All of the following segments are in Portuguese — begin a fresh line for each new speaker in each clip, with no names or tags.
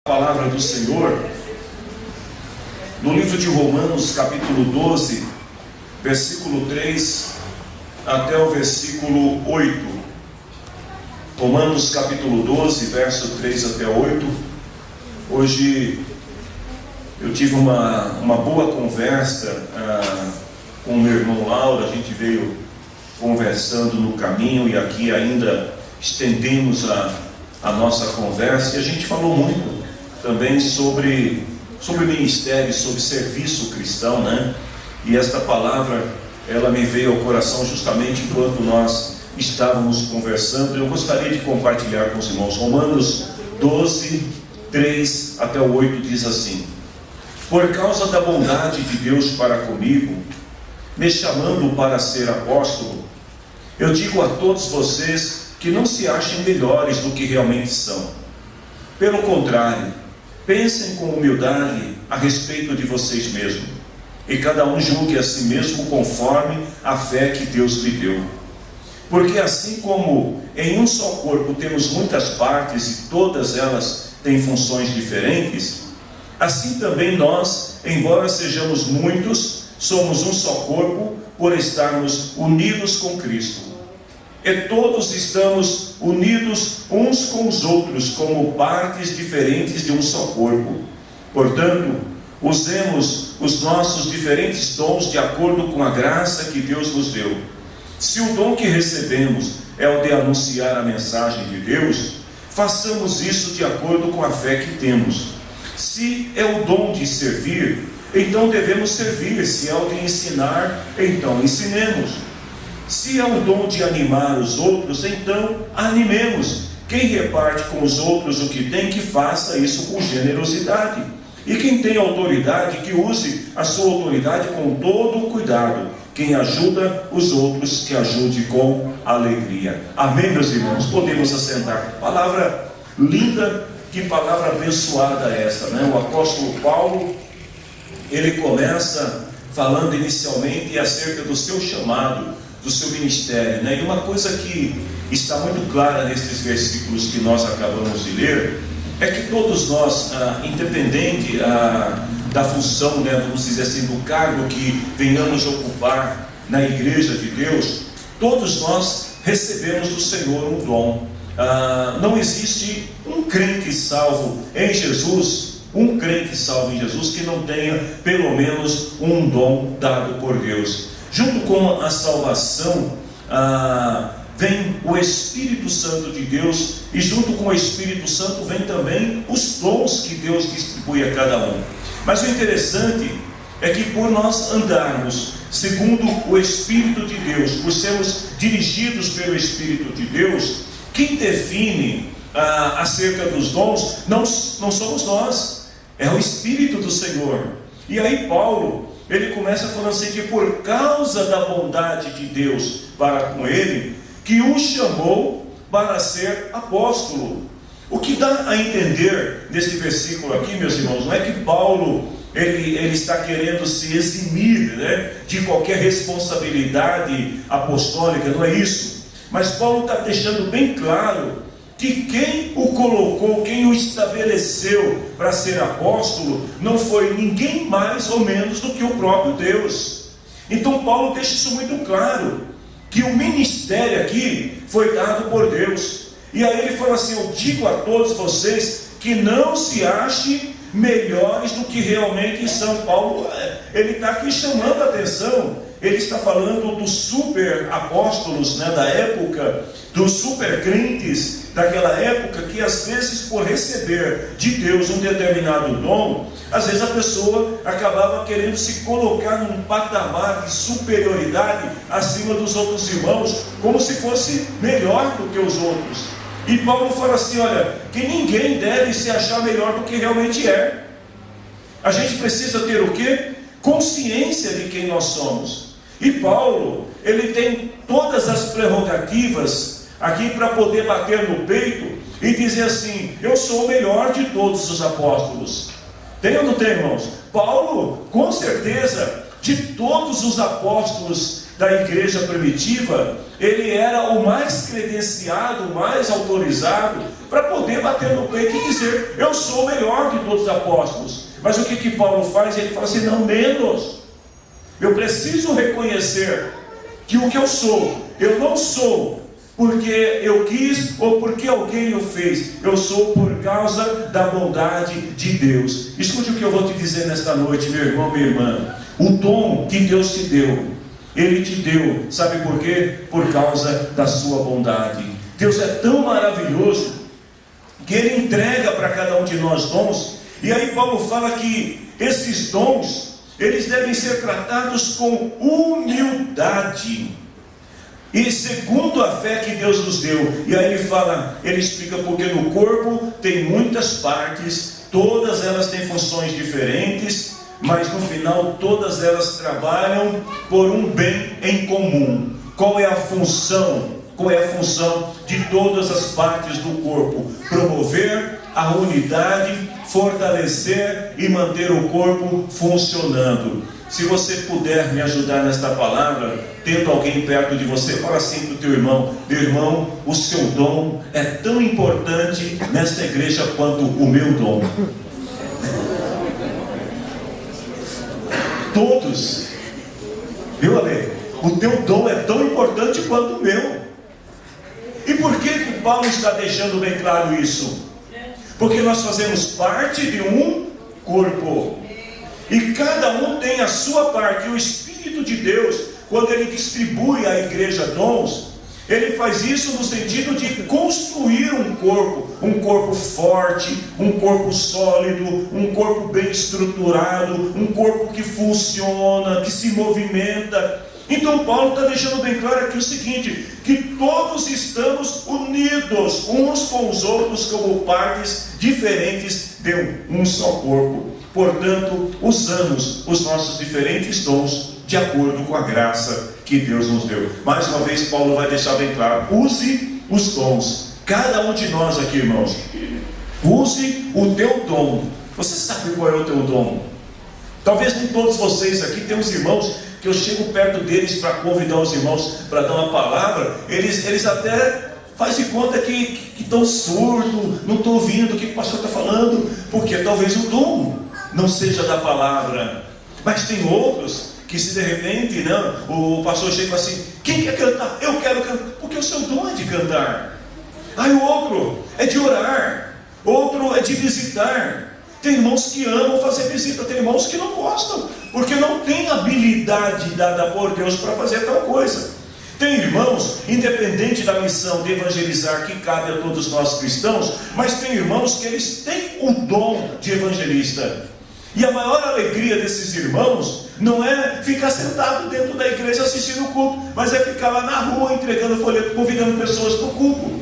Palavra do Senhor no livro de Romanos, capítulo 12, versículo 3 até o versículo 8. Romanos, capítulo 12, verso 3 até 8. Hoje eu tive uma boa conversa com o meu irmão Lauro. A gente veio conversando no caminho e aqui ainda estendemos a nossa conversa, e a gente falou muito também sobre ministério, sobre serviço cristão, né? E esta palavra, ela me veio ao coração justamente enquanto nós estávamos conversando. Eu gostaria de compartilhar com os irmãos. Romanos 12, 3 até o 8 diz assim: por causa da bondade de Deus para comigo, me chamando para ser apóstolo, eu digo a todos vocês que não se achem melhores do que realmente são. Pelo contrário, pensem com humildade a respeito de vocês mesmos, e cada um julgue a si mesmo conforme a fé que Deus lhe deu. Porque assim como em um só corpo temos muitas partes e todas elas têm funções diferentes, assim também nós, embora sejamos muitos, somos um só corpo por estarmos unidos com Cristo. E todos estamos unidos uns com os outros, como partes diferentes de um só corpo. Portanto, usemos os nossos diferentes dons de acordo com a graça que Deus nos deu. Se o dom que recebemos é o de anunciar a mensagem de Deus, façamos isso de acordo com a fé que temos. Se é o dom de servir, então devemos servir. Se é o de ensinar, então ensinemos. Se é o dom de animar os outros, então animemos. Quem reparte com os outros o que tem, que faça isso com generosidade. E quem tem autoridade, que use a sua autoridade com todo o cuidado. Quem ajuda os outros, que ajude com alegria. Amém, meus irmãos? Podemos assentar. Palavra linda, que palavra abençoada essa, né? O apóstolo Paulo, ele começa falando inicialmente acerca do seu chamado, do seu ministério, né? E uma coisa que está muito clara nesses versículos que nós acabamos de ler, é que todos nós, independente da função, né, vamos dizer assim, do cargo que venhamos ocupar na igreja de Deus, todos nós recebemos do Senhor um dom. Não existe um crente salvo em Jesus, que não tenha pelo menos um dom dado por Deus. Junto com a salvação, vem o Espírito Santo de Deus, e junto com o Espírito Santo vem também os dons que Deus distribui a cada um. Mas o interessante é que por nós andarmos segundo o Espírito de Deus, por sermos dirigidos pelo Espírito de Deus, quem define acerca dos dons não somos nós, é o Espírito do Senhor. E aí Paulo, ele começa falando assim, que por causa da bondade de Deus para com ele, que o chamou para ser apóstolo. O que dá a entender nesse versículo aqui, meus irmãos, não é que Paulo ele está querendo se eximir, né, de qualquer responsabilidade apostólica, não é isso. Mas Paulo está deixando bem claro que quem o colocou, quem o estabeleceu para ser apóstolo, não foi ninguém mais ou menos do que o próprio Deus. Então Paulo deixa isso muito claro, que o ministério aqui foi dado por Deus. E aí ele fala assim: eu digo a todos vocês que não se achem melhores do que realmente são. Paulo, ele está aqui chamando a atenção. Ele está falando dos super apóstolos, né, da época, dos super crentes daquela época, que às vezes por receber de Deus um determinado dom, às vezes a pessoa acabava querendo se colocar num patamar de superioridade acima dos outros irmãos, como se fosse melhor do que os outros. E Paulo fala assim: olha, que ninguém deve se achar melhor do que realmente é. A gente precisa ter o quê? Consciência de quem nós somos. E Paulo, ele tem todas as prerrogativas aqui para poder bater no peito e dizer assim: eu sou o melhor de todos os apóstolos. Tem ou não tem, irmãos? Paulo, com certeza, de todos os apóstolos da igreja primitiva, ele era o mais credenciado, o mais autorizado para poder bater no peito e dizer: eu sou melhor que todos os apóstolos. Mas o que Paulo faz? Ele fala assim: não, menos. Eu preciso reconhecer que o que eu não sou porque eu quis ou porque alguém o fez. Eu sou por causa da bondade de Deus. Escute o que eu vou te dizer nesta noite, meu irmão, minha irmã. O dom que Deus te deu, Ele te deu, sabe por quê? Por causa da sua bondade. Deus é tão maravilhoso que Ele entrega para cada um de nós dons. E aí Paulo fala que esses dons, eles devem ser tratados com humildade e segundo a fé que Deus nos deu. E aí ele explica: porque no corpo tem muitas partes, todas elas têm funções diferentes, mas no final todas elas trabalham por um bem em comum. Qual é a função? Qual é a função de todas as partes do corpo? Promover a unidade, fortalecer e manter o corpo funcionando. Se você puder me ajudar nesta palavra, tendo alguém perto de você, fala assim para o teu irmão: meu irmão, o seu dom é tão importante nesta igreja quanto o meu dom. Todos, viu, Ale? O teu dom é tão importante quanto o meu. E por que Paulo está deixando bem claro isso? Porque nós fazemos parte de um corpo, e cada um tem a sua parte. E o Espírito de Deus, quando Ele distribui à igreja dons, Ele faz isso no sentido de construir um corpo forte, um corpo sólido, um corpo bem estruturado, um corpo que funciona, que se movimenta. Então Paulo está deixando bem claro aqui o seguinte: que todos estamos unidos uns com os outros como partes diferentes de um só corpo. Portanto, usamos os nossos diferentes dons de acordo com a graça que Deus nos deu. Mais uma vez Paulo vai deixar bem claro: use os dons. Cada um de nós aqui, irmãos, use o teu dom. Você sabe qual é o teu dom? Talvez nem todos vocês aqui. Tem uns irmãos que eu chego perto deles para convidar os irmãos para dar uma palavra, eles até fazem de conta que estão surdos, não estão ouvindo o que o pastor está falando, porque talvez o dom não seja da palavra. Mas tem outros que, se de repente o pastor chega e fala assim: quem quer cantar? Eu quero cantar. Porque o seu dom é de cantar. Aí o outro é de orar, outro é de visitar. Tem irmãos que amam fazer visita, tem irmãos que não gostam, porque não tem habilidade dada por Deus para fazer tal coisa. Tem irmãos, independente da missão de evangelizar que cabe a todos nós cristãos, mas tem irmãos que eles têm o dom de evangelista. E a maior alegria desses irmãos não é ficar sentado dentro da igreja assistindo o culto, mas é ficar lá na rua entregando folheto, convidando pessoas para o culto.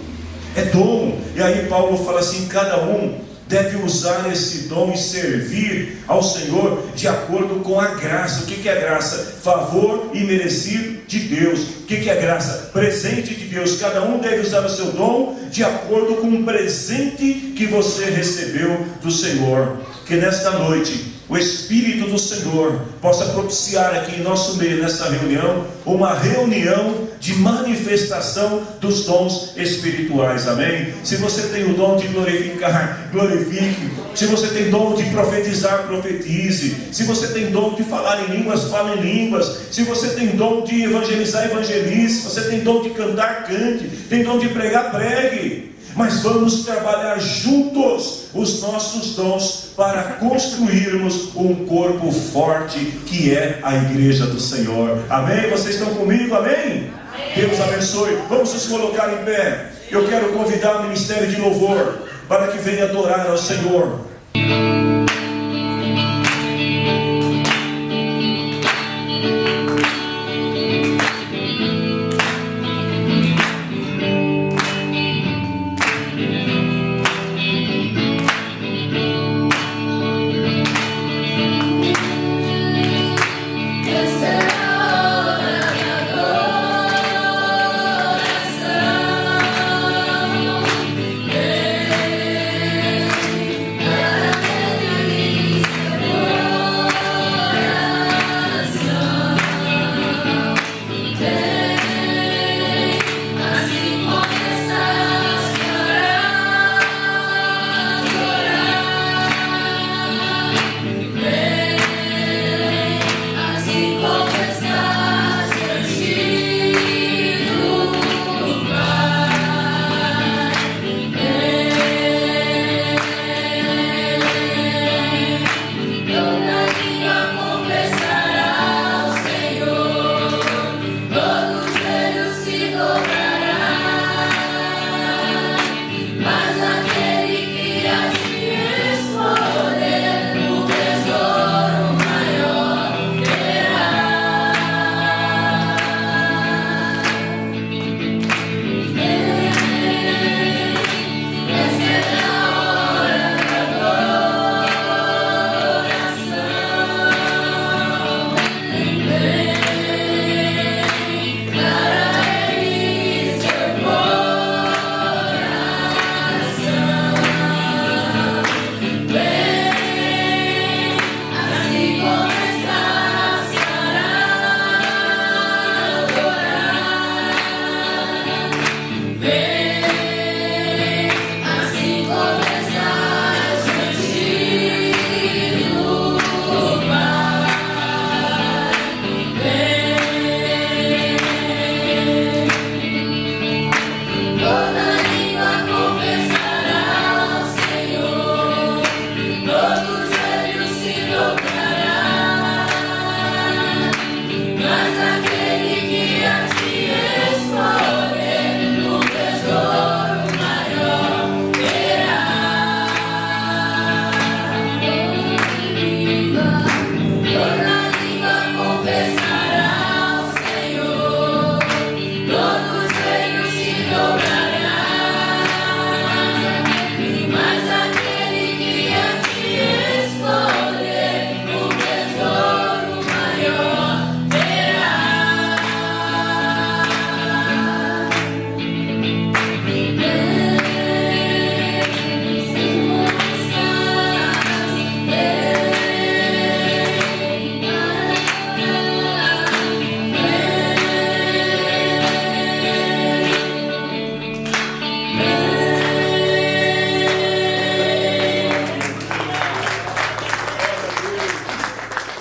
É dom. E aí Paulo fala assim: cada um deve usar esse dom e servir ao Senhor de acordo com a graça. O que é graça? Favor imerecido de Deus. O que é graça? Presente de Deus. Cada um deve usar o seu dom de acordo com o presente que você recebeu do Senhor. Que nesta noite o Espírito do Senhor possa propiciar aqui em nosso meio, nessa reunião, uma reunião de manifestação dos dons espirituais. Amém? Se você tem o dom de glorificar, glorifique. Se você tem dom de profetizar, profetize. Se você tem dom de falar em línguas, fale em línguas. Se você tem dom de evangelizar, evangelize. Se você tem dom de cantar, cante. Tem dom de pregar, pregue. Mas vamos trabalhar juntos os nossos dons para construirmos um corpo forte que é a igreja do Senhor. Amém? Vocês estão comigo? Amém? Amém. Deus abençoe. Vamos nos colocar em pé. Eu quero convidar o ministério de louvor para que venha adorar ao Senhor.
Yeah.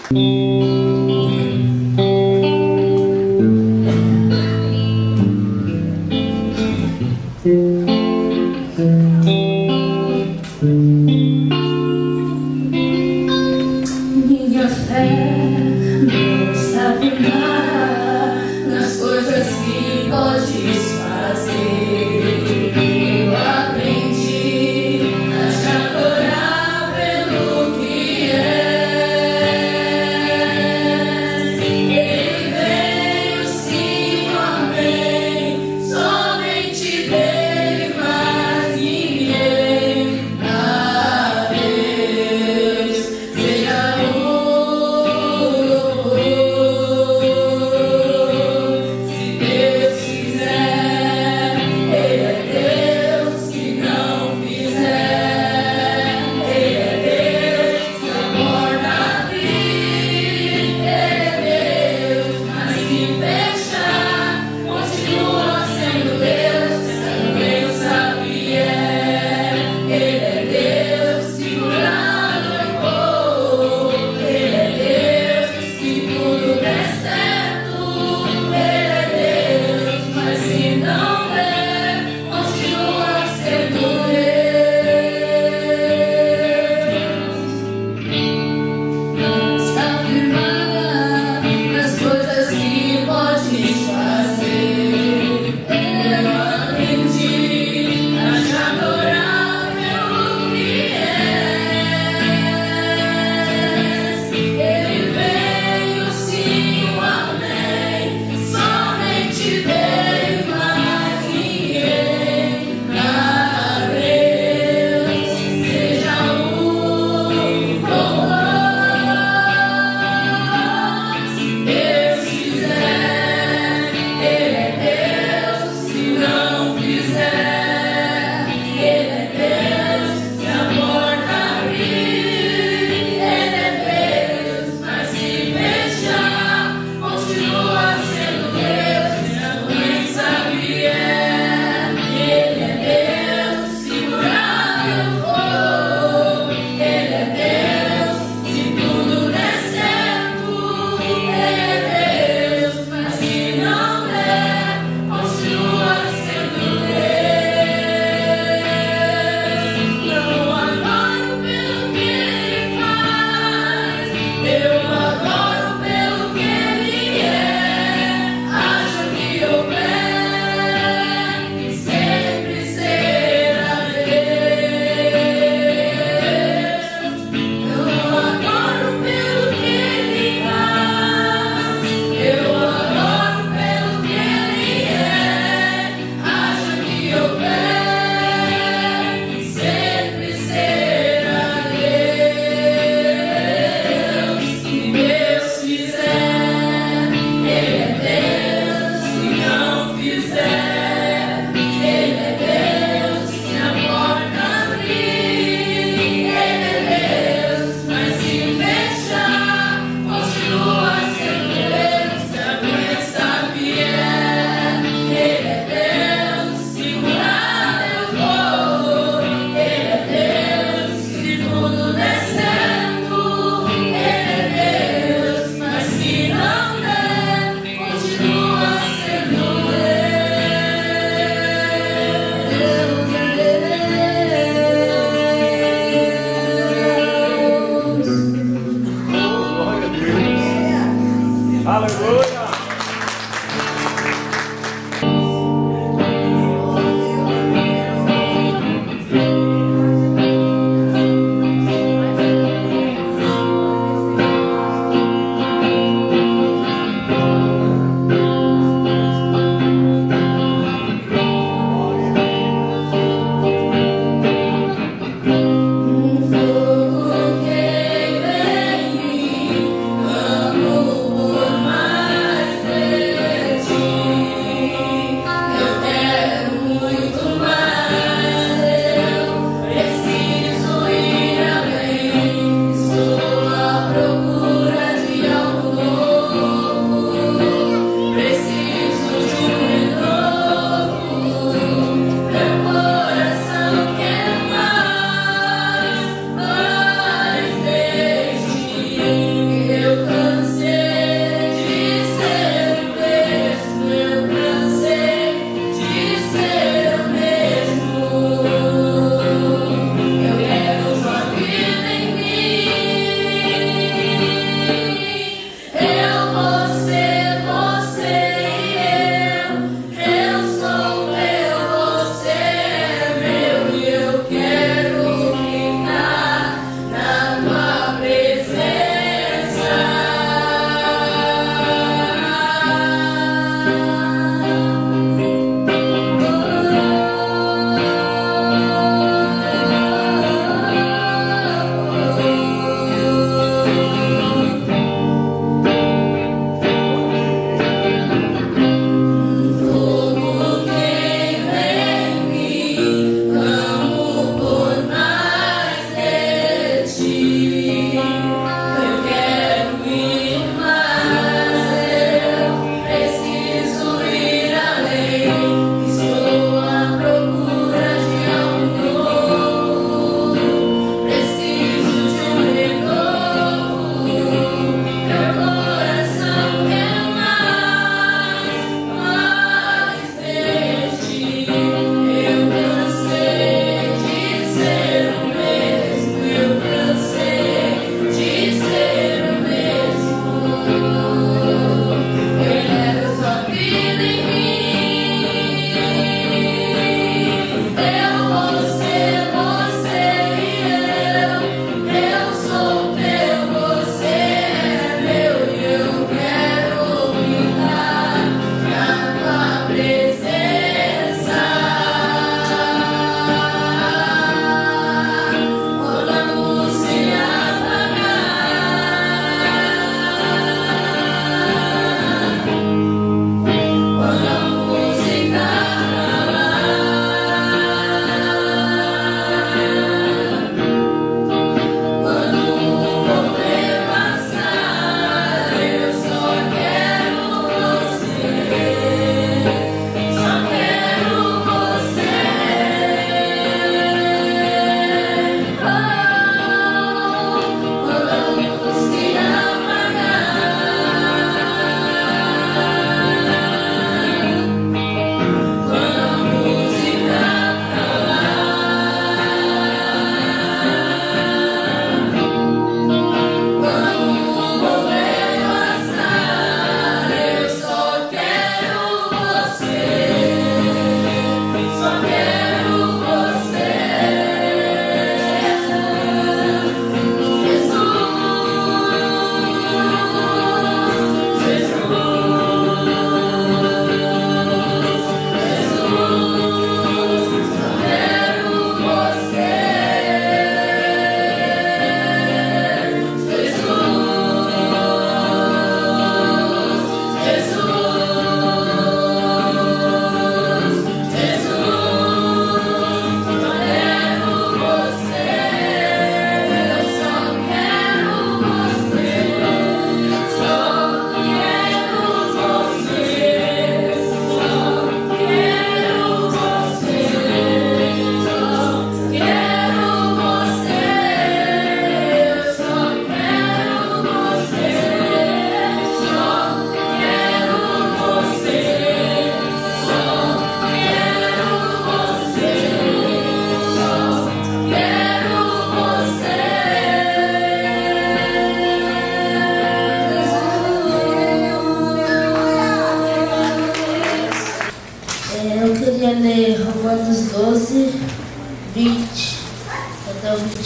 Minha fé não está firmada nas coisas que podes fazer. Eu aprendi a te adorar pelo que é.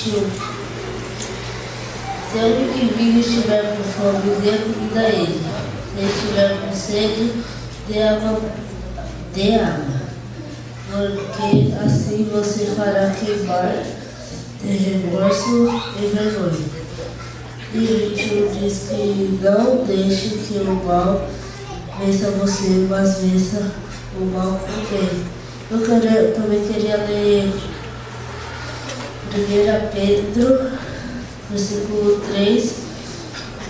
21. Se o que vive estiver com fome, dê comida a ele. Se estiver com sede, dê água. Porque assim você fará queimar de remorso e vergonha. E 21 diz que não deixe que o mal vença você, mas vença o mal com bem. Eu também queria ler 1 Pedro, versículo 3,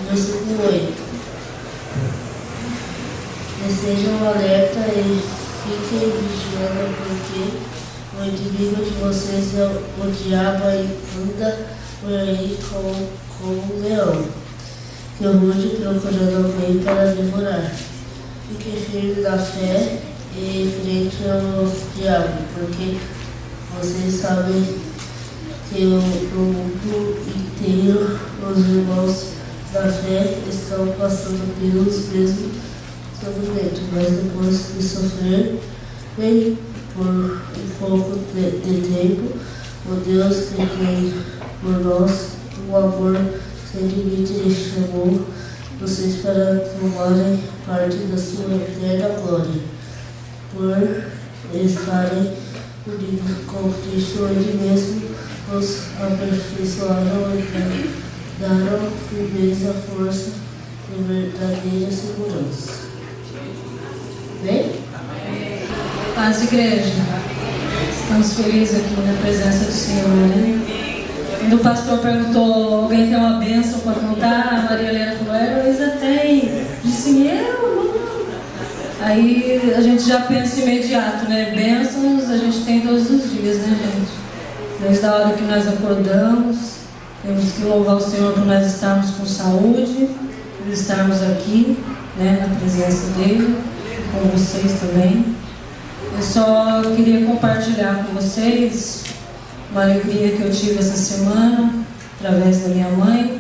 versículo 8. Sejam alerta e fiquem vigiando, porque o inimigo de vocês é o diabo e anda por aí como um leão, que ruge procurando alguém para devorar. Fiquem firmes na fé e enfrentem o diabo, porque vocês sabem que no mundo inteiro os irmãos da fé estão passando pelos mesmos sofrimentos, mas depois de sofrer bem por um pouco de tempo, o Deus que tem por nós um amor sem limite e chamou vocês para tomarem parte da sua eterna glória, por estarem unidos com Cristo. Ele mesmo os aperfeiçoaram e daram firmeza, força e verdadeira segurança. Bem?
Paz, igreja. Estamos felizes aqui na presença do Senhor, né? Quando o pastor perguntou, alguém tem uma bênção para contar? A Maria Helena falou, a Heloísa tem. Disse, eu? Aí a gente já pensa imediato, né? Bênçãos a gente tem todos os dias, né, gente? Desde a hora que nós acordamos, temos que louvar o Senhor por nós estarmos com saúde, por estarmos aqui, né, na presença dEle, com vocês também. Eu só queria compartilhar com vocês uma alegria que eu tive essa semana, através da minha mãe,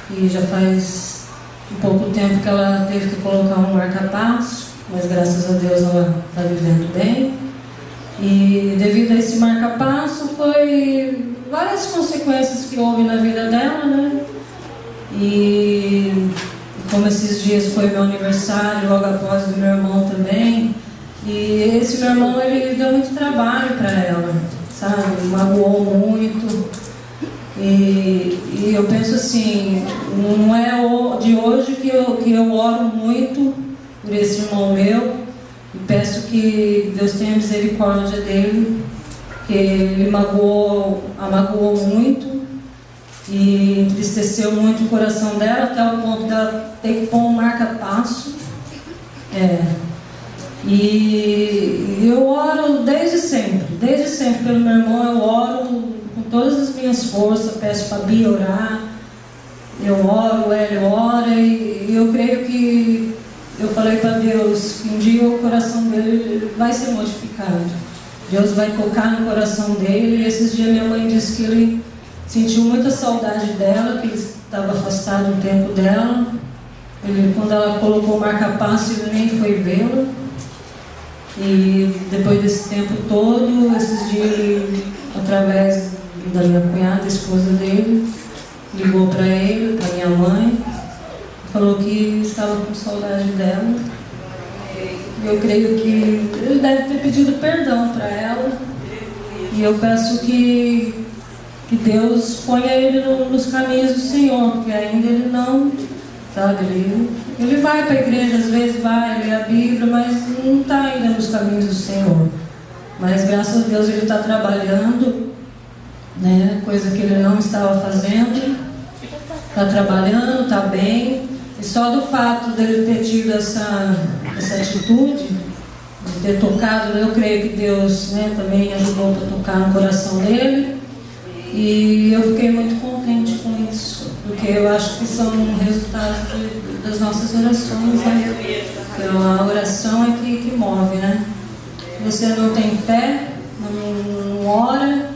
que já faz um pouco tempo que ela teve que colocar um marca-passo, mas graças a Deus ela está vivendo bem. E devido a esse marca-passo, foi várias consequências que houve na vida dela, né? E como esses dias foi meu aniversário, logo após do meu irmão também, e esse meu irmão, ele deu muito trabalho para ela, sabe? Magoou muito. E eu penso assim, não é de hoje que eu oro muito por esse irmão meu, e peço que Deus tenha misericórdia dele, que ele a magoou muito e entristeceu muito o coração dela, até o ponto dela ter que pôr um marca-passo. E eu oro desde sempre pelo meu irmão. Eu oro com todas as minhas forças, peço para a Bia orar, eu oro, o Hélio ora, e eu creio que eu falei para Deus que um dia o coração dele vai ser modificado. Deus vai tocar no coração dele. E esses dias minha mãe disse que ele sentiu muita saudade dela, que ele estava afastado um tempo dela. Quando ela colocou o marca-passo, ele nem foi vê-la. E depois desse tempo todo, esses dias ele, através da minha cunhada, a esposa dele, ligou para ele, para minha mãe, falou que estava com saudade dela. Eu creio que ele deve ter pedido perdão para ela. E eu peço que Deus ponha ele nos caminhos do Senhor, porque ainda ele não, sabe, ele vai para a igreja, às vezes vai ler a Bíblia, mas não está ainda nos caminhos do Senhor. Mas graças a Deus ele está trabalhando, né, coisa que ele não estava fazendo. Está trabalhando, está bem. E só do fato dele ter tido essa atitude, de ter tocado, eu creio que Deus, né, também ajudou para tocar no coração dele. E eu fiquei muito contente com isso, porque eu acho que são resultados das nossas orações, né? Então, a oração é que move, né? Você não tem fé, não ora,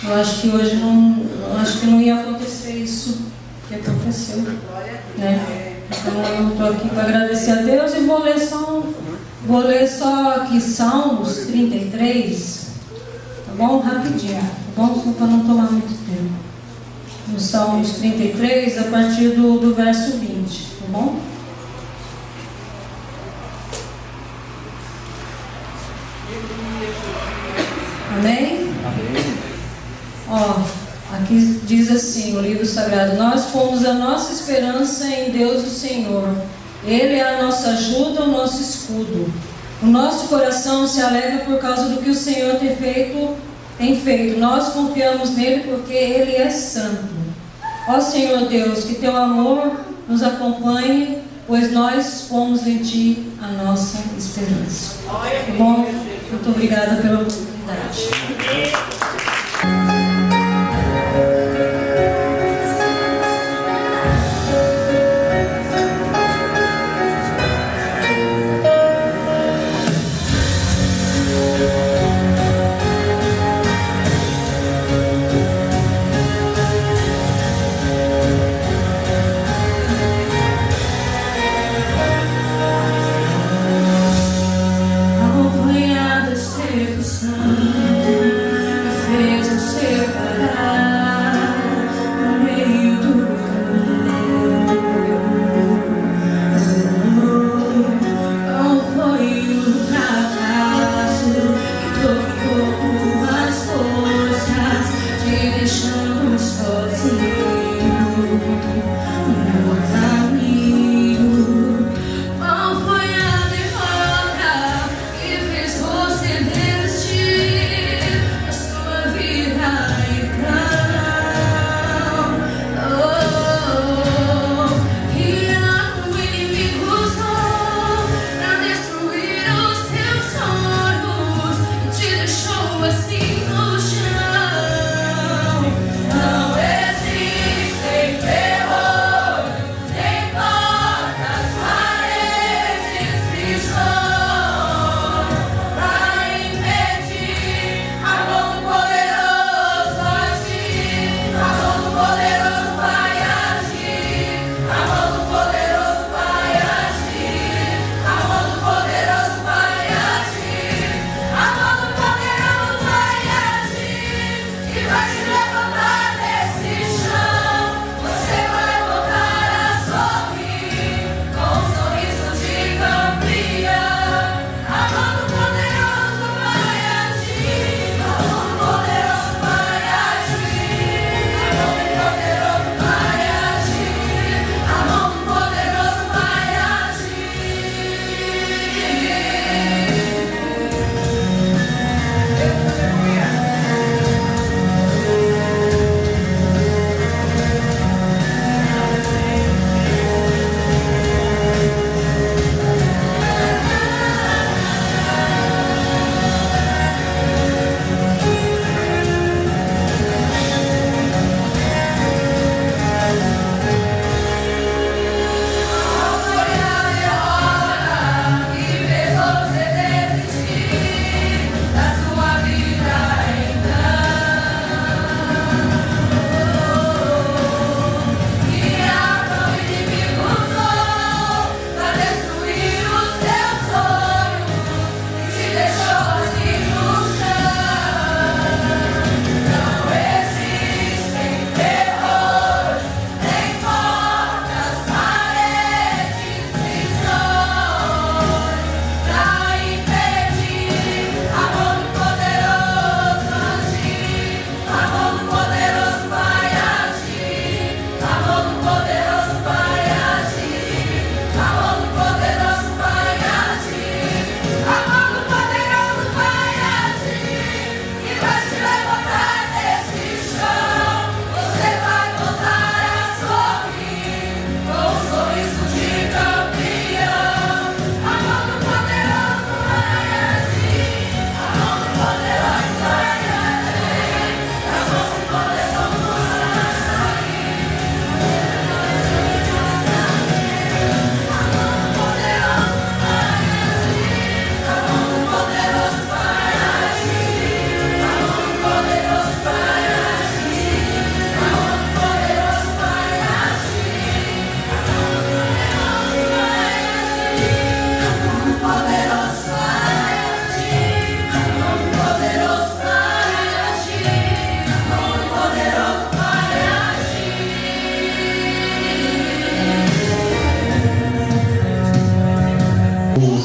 eu acho que hoje não ia acontecer isso que aconteceu, né? Então eu estou aqui para agradecer a Deus e vou ler só aqui Salmos 33, tá bom? Rapidinho, tá bom? Só para não tomar muito tempo. no Salmos 33, a partir do verso 20, tá bom? Amém?
Amém.
Ó, aqui diz assim, o livro sagrado: nós fomos a nossa esperança em Deus o Senhor. Ele é a nossa ajuda, o nosso escudo. O nosso coração se alegra por causa do que o Senhor tem feito. Nós confiamos nele porque ele é santo. Ó Senhor Deus, que teu amor nos acompanhe, pois nós pomos em ti a nossa esperança. Tá bom? Muito obrigada pela oportunidade.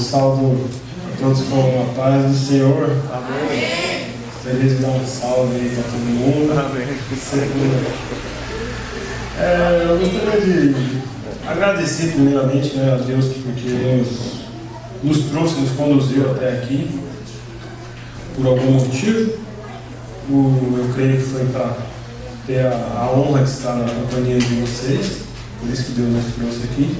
saúdo a todos com a paz do Senhor. Amém. Gostaria de dar um salve aí para todo mundo. Amém. Eu gostaria de agradecer primeiramente, né, a Deus porque nos trouxe, nos conduziu até aqui por algum motivo. Eu creio que foi para ter a honra de estar na companhia de vocês, por isso que Deus nos trouxe aqui.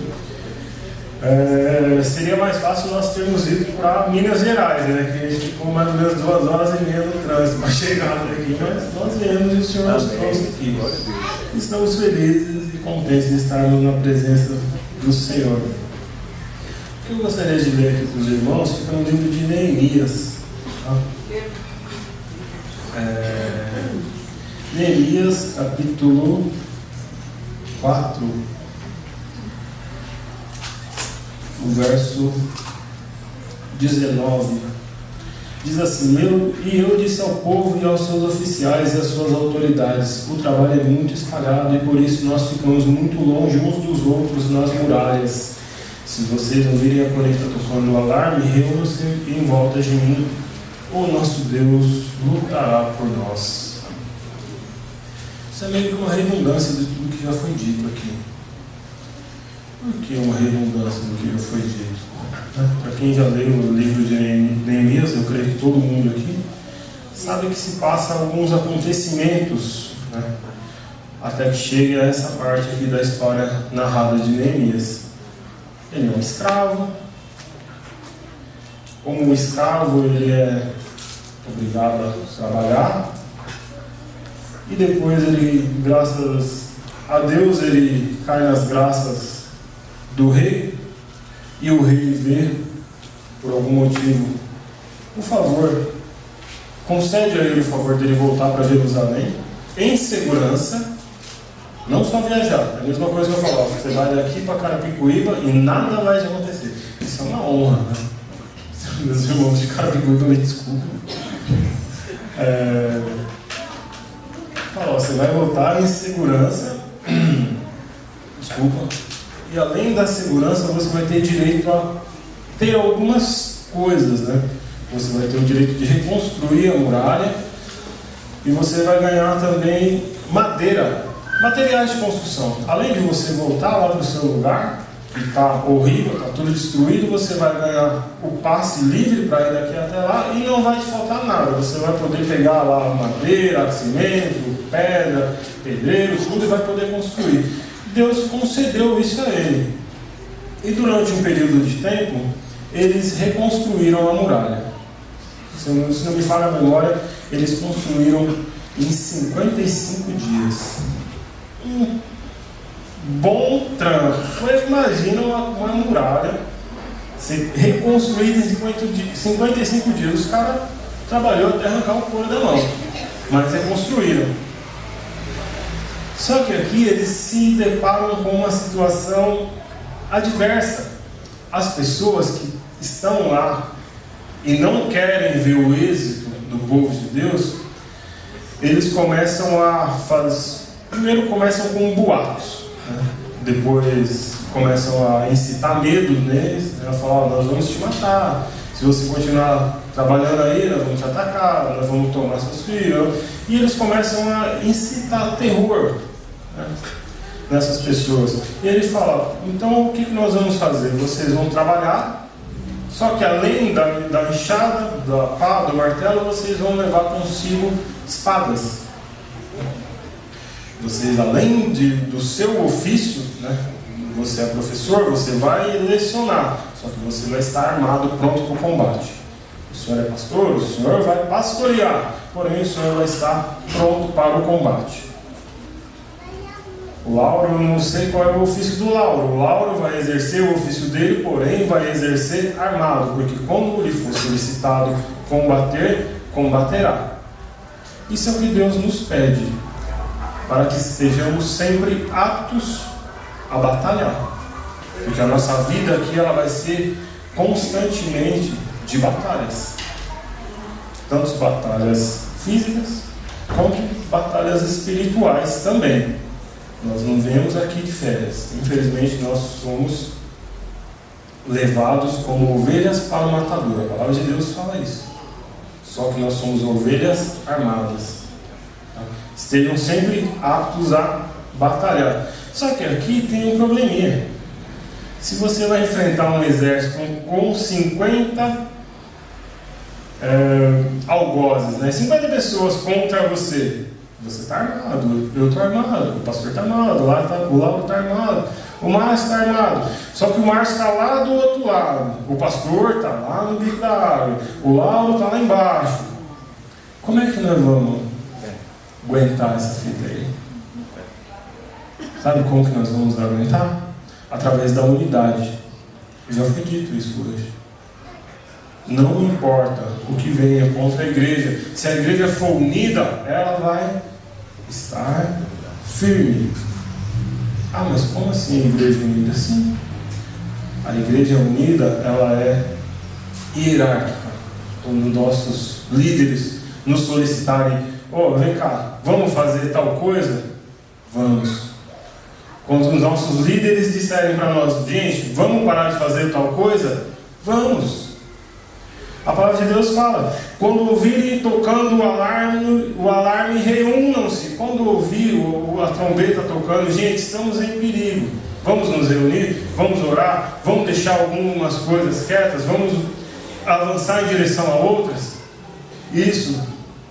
Seria mais fácil nós termos ido para Minas Gerais, né? Que a gente ficou mais ou menos 2 horas e meia no trânsito para chegar até aqui, mas nós viemos e o Senhor nos trouxe aqui. Estamos felizes e contentes de estarmos na presença do Senhor. O que eu gostaria de ler aqui para os irmãos fica no livro de Neemias. Tá? Neemias, capítulo 4. O verso 19 diz assim: eu disse ao povo e aos seus oficiais e às suas autoridades: o trabalho é muito espalhado e por isso nós ficamos muito longe uns dos outros nas muralhas. Se vocês ouvirem a colheita tocando o alarme, reúnam-se em volta de mim, o nosso Deus lutará por nós. Isso é meio que uma redundância de tudo que já foi dito aqui. Por que uma redundância do que já foi dito? Para quem já leu o livro de Neemias, eu creio que todo mundo aqui sabe que se passa alguns acontecimentos, né, até que chegue a essa parte aqui da história narrada de Neemias. Ele é um escravo. Como escravo, ele é obrigado a trabalhar. E depois ele, graças a Deus, ele cai nas graças do rei, e o rei vê, por algum motivo, o favor, concede a ele o favor dele voltar para Jerusalém, em segurança, não só viajar. É a mesma coisa que eu falava: você vai daqui para Carapicuíba e nada vai te acontecer. Isso é uma honra, né? Meus irmãos de Carapicuíba, me desculpem. Você vai voltar em segurança. Desculpa. E além da segurança, você vai ter direito a ter algumas coisas, né? Você vai ter o direito de reconstruir a muralha e você vai ganhar também madeira, materiais de construção. Além de você voltar lá para o seu lugar, que está horrível, está tudo destruído, você vai ganhar o passe livre para ir daqui até lá e não vai te faltar nada. Você vai poder pegar lá madeira, cimento, pedra, pedreiro, tudo, e vai poder construir. Deus concedeu isso a ele. E durante um período de tempo, eles reconstruíram a muralha. Se não me falha a memória, eles construíram em 55 dias. Um bom trampo. Imagina uma muralha ser reconstruída em 55 dias. Os caras trabalharam até arrancar o couro da mão, mas reconstruíram. Só que aqui eles se deparam com uma situação adversa. As pessoas que estão lá e não querem ver o êxito do povo de Deus, eles começam a fazer. Primeiro começam com boatos, né? Depois começam a incitar medo neles, né? Falar: nós vamos te matar, se você continuar trabalhando aí, nós vamos te atacar, nós vamos tomar seus filhos. E eles começam a incitar terror, né, nessas pessoas. E ele fala: então o que nós vamos fazer? Vocês vão trabalhar, só que além da enxada, da pá, do martelo, vocês vão levar consigo espadas. Vocês, além do seu ofício, né, você é professor, você vai lecionar, só que você vai estar armado, pronto para o combate. O senhor é pastor, o senhor vai pastorear, porém o senhor vai estar pronto para o combate. O Lauro, eu não sei qual é o ofício do Lauro. O Lauro vai exercer o ofício dele, porém vai exercer armado, porque quando ele for solicitado combater, combaterá. Isso é o que Deus nos pede, para que estejamos sempre aptos a batalhar. Porque a nossa vida aqui ela vai ser constantemente de batalhas. Tanto batalhas físicas, quanto batalhas espirituais também. Nós não viemos aqui de férias. Infelizmente nós somos levados como ovelhas para o matador. A palavra de Deus fala isso. Só que nós somos ovelhas armadas. Tá? Estejam sempre aptos a batalhar. Só que aqui tem um probleminha. Se você vai enfrentar um exército com 50 algozes, né? 50 pessoas contra você, você está armado, eu estou armado, o pastor está armado, o Lauro está armado, o Márcio está armado. Só que o Márcio está lá do outro lado, o pastor está lá no bico da árvore, o Lauro está lá embaixo. Como é que nós vamos aguentar essa fita aí? Sabe como que nós vamos aguentar? Através da unidade. Eu já acredito isso hoje. Não importa o que venha contra a igreja, se a igreja for unida, ela vai estar firme. Ah, mas como assim a igreja unida? Sim. A igreja unida, ela é hierárquica. Quando nossos líderes nos solicitarem, vem cá, vamos fazer tal coisa? Vamos. Quando os nossos líderes disserem para nós, gente, vamos parar de fazer tal coisa? Vamos. A palavra de Deus fala, quando ouvirem tocando o alarme, reúnam-se. Quando ouvir a trombeta tocando, gente, estamos em perigo. Vamos nos reunir, vamos orar, vamos deixar algumas coisas quietas, vamos avançar em direção a outras. Isso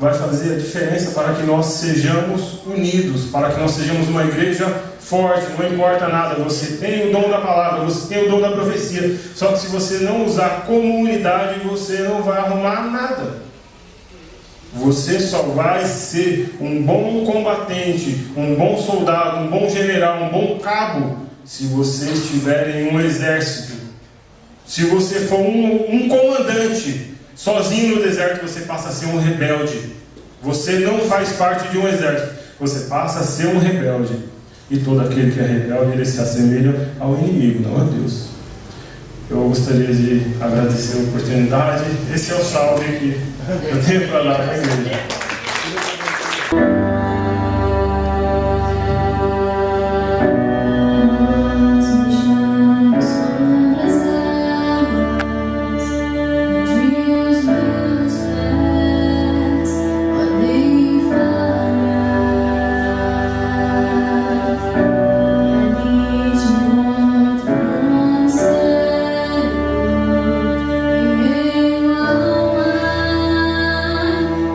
vai fazer a diferença para que nós sejamos unidos, para que nós sejamos uma igreja forte. Não importa nada, você tem o dom da palavra, você tem o dom da profecia, só que se você não usar como unidade, você não vai arrumar nada. Você só vai ser um bom combatente, um bom soldado, um bom general, um bom cabo, se você estiver em um exército. Se você for um comandante, sozinho no deserto, você passa a ser um rebelde. Você não faz parte de um exército, você passa a ser um rebelde. E todo aquele que é rebelde, ele se assemelha ao inimigo, não a Deus. Eu gostaria de agradecer a oportunidade. Esse é o salve que eu tenho para dar para a igreja.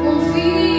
Confiarei.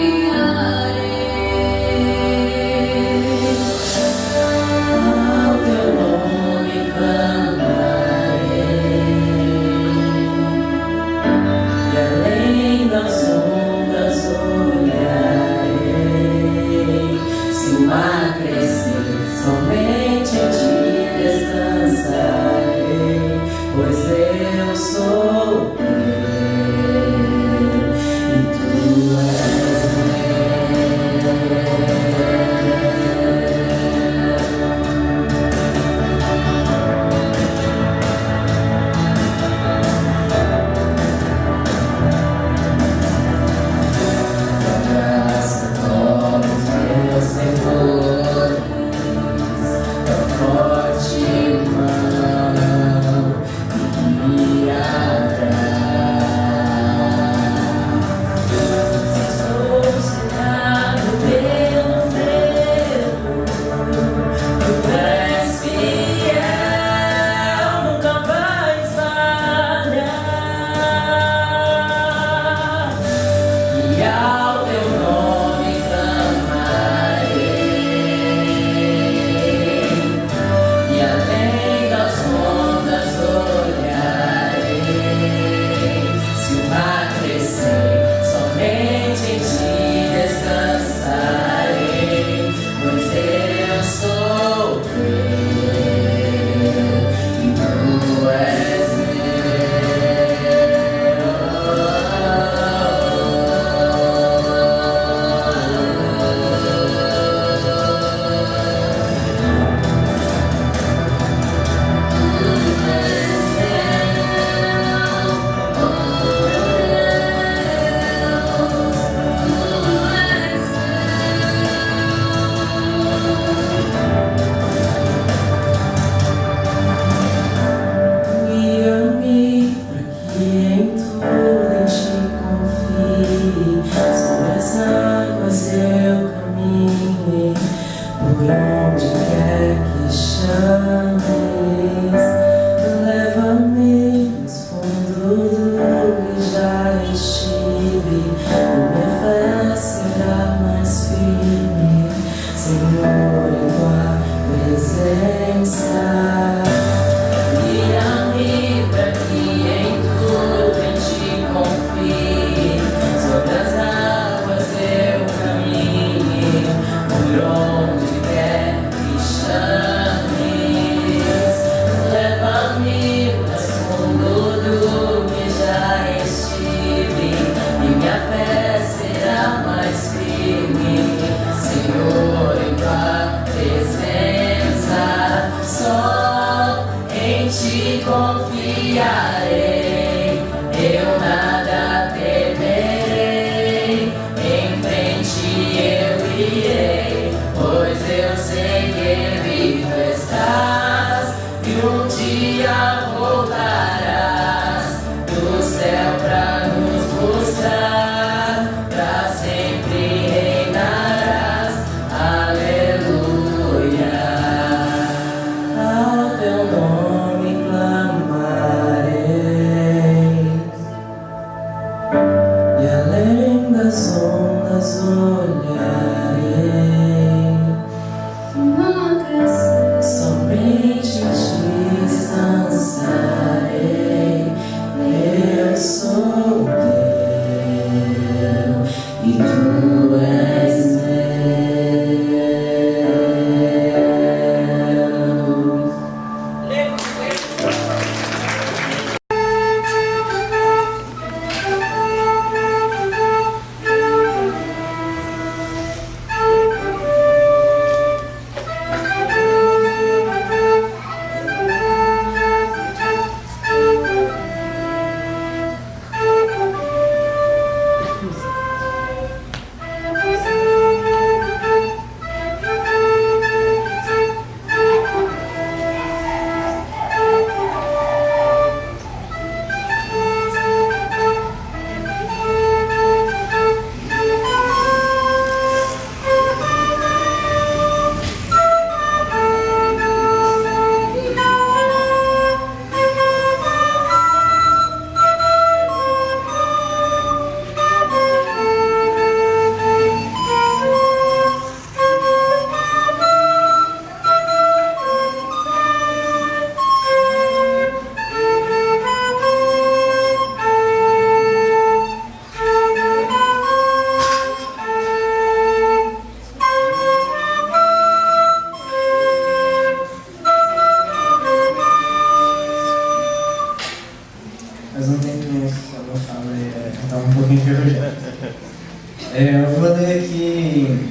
Eu vou ler aqui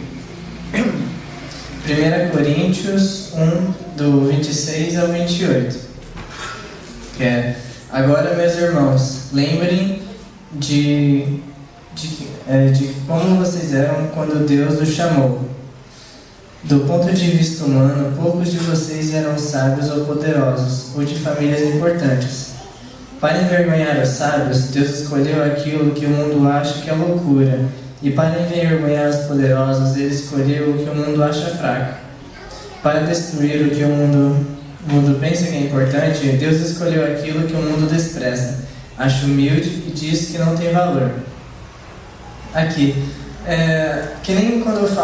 1 Coríntios 1, do 26 ao 28, que é: agora, meus irmãos, lembrem de como vocês eram quando Deus os chamou. Do ponto de vista humano, poucos de vocês eram sábios ou poderosos, ou de famílias importantes. Para envergonhar os sábios, Deus escolheu aquilo que o mundo acha que é loucura, e para envergonhar os poderosos, Ele escolheu o que o mundo acha fraco. Para destruir o que o mundo pensa que é importante, Deus escolheu aquilo que o mundo despreza, acha humilde e diz que não tem valor. Aqui, que nem quando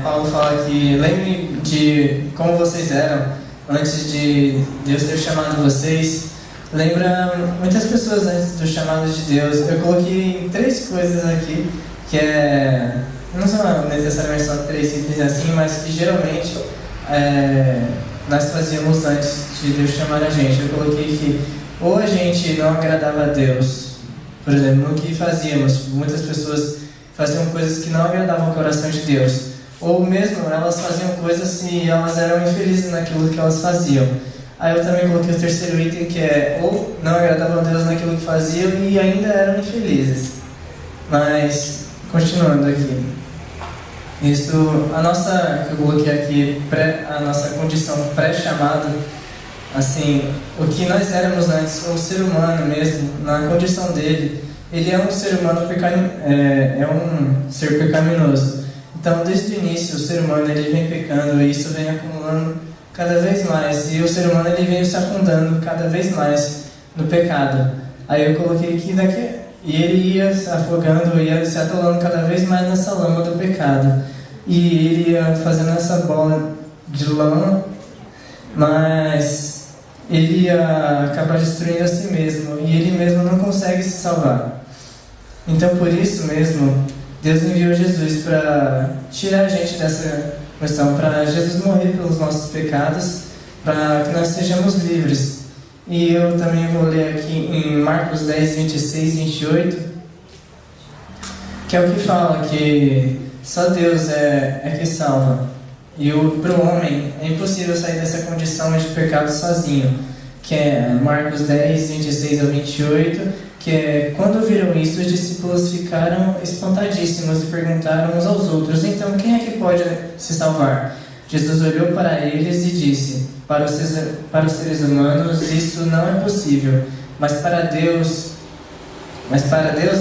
Paulo fala que lembre de como vocês eram antes de Deus ter chamado vocês. Lembra muitas pessoas antes do chamado de Deus. Eu coloquei 3 coisas aqui, que não são necessariamente só 3 simples assim, mas que geralmente nós fazíamos antes de Deus chamar a gente. Eu coloquei que ou a gente não agradava a Deus, por exemplo, no que fazíamos. Muitas pessoas faziam coisas que não agradavam ao coração de Deus, ou mesmo elas faziam coisas e elas eram infelizes naquilo que elas faziam. Aí eu também coloquei o 3º item, que é ou não agradavam a Deus naquilo que faziam e ainda eram infelizes. Mas, continuando aqui, eu coloquei aqui, a nossa condição pré-chamado, assim, o que nós éramos antes, o ser humano mesmo, na condição dele, ele é um ser humano é um ser pecaminoso. Então, desde o início, o ser humano ele vem pecando e isso vem acumulando cada vez mais. E o ser humano ele vem se afundando cada vez mais no pecado. Aí eu coloquei aqui e ele ia se afogando, ia se atolando cada vez mais nessa lama do pecado. E ele ia fazendo essa bola de lama mas ele ia acabar destruindo a si mesmo, e ele mesmo não consegue se salvar. Então, por isso mesmo, Deus enviou Jesus para tirar a gente dessa questão, para Jesus morrer pelos nossos pecados, para que nós sejamos livres. E eu também vou ler aqui em Marcos 10, 26 e 28, que é o que fala que só Deus é que salva. E para o homem é impossível sair dessa condição de pecado sozinho, que é Marcos 10, 26 a 28, que é: quando viram isso, os discípulos ficaram espantadíssimos e perguntaram uns aos outros: então quem é que pode se salvar? Jesus olhou para eles e disse: para os seres humanos isso não é possível, mas para Deus